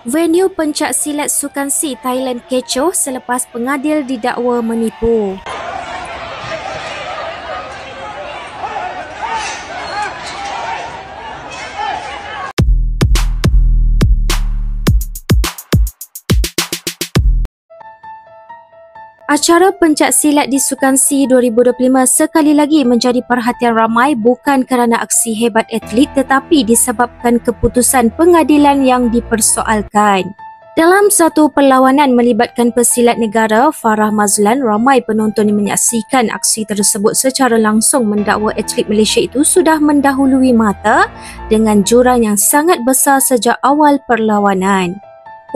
Venue pencak silat sukan C Thailand kecoh selepas pengadil didakwa menipu. Acara pencak silat di Sukan C 2025 sekali lagi menjadi perhatian ramai bukan kerana aksi hebat atlet tetapi disebabkan keputusan pengadilan yang dipersoalkan. Dalam satu perlawanan melibatkan pesilat negara, Farah Mazlan, ramai penonton yang menyaksikan aksi tersebut secara langsung mendakwa atlet Malaysia itu sudah mendahului mata dengan jurang yang sangat besar sejak awal perlawanan.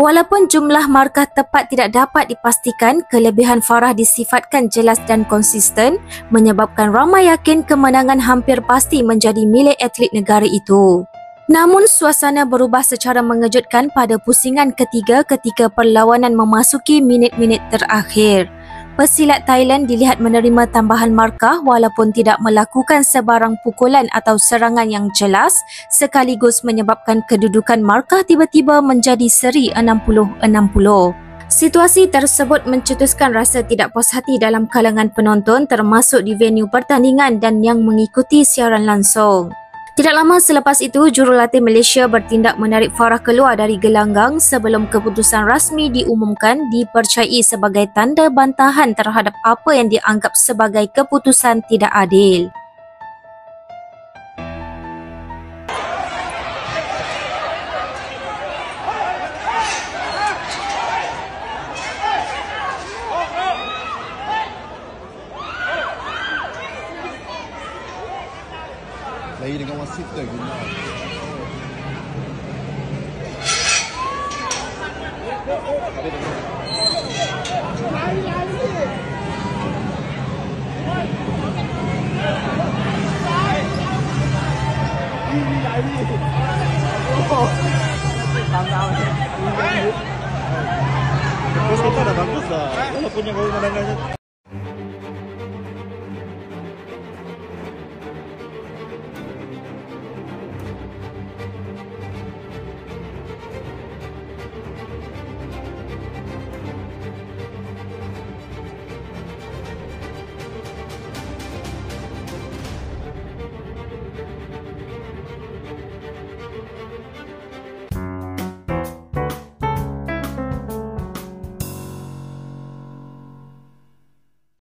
Walaupun jumlah markah tepat tidak dapat dipastikan, kelebihan Farah disifatkan jelas dan konsisten menyebabkan ramai yakin kemenangan hampir pasti menjadi milik atlet negara itu. Namun suasana berubah secara mengejutkan pada pusingan ketiga ketika perlawanan memasuki minit-minit terakhir. Pesilat Thailand dilihat menerima tambahan markah walaupun tidak melakukan sebarang pukulan atau serangan yang jelas sekaligus menyebabkan kedudukan markah tiba-tiba menjadi seri 60-60. Situasi tersebut mencetuskan rasa tidak puas hati dalam kalangan penonton termasuk di venue pertandingan dan yang mengikuti siaran langsung. Tidak lama selepas itu, jurulatih Malaysia bertindak menarik Farah keluar dari gelanggang sebelum keputusan rasmi diumumkan dipercayai sebagai tanda bantahan terhadap apa yang dianggap sebagai keputusan tidak adil. Lagi dengan wasit tu guna. Bagus kita dah bagus lah. Walaupun yang baru menangnya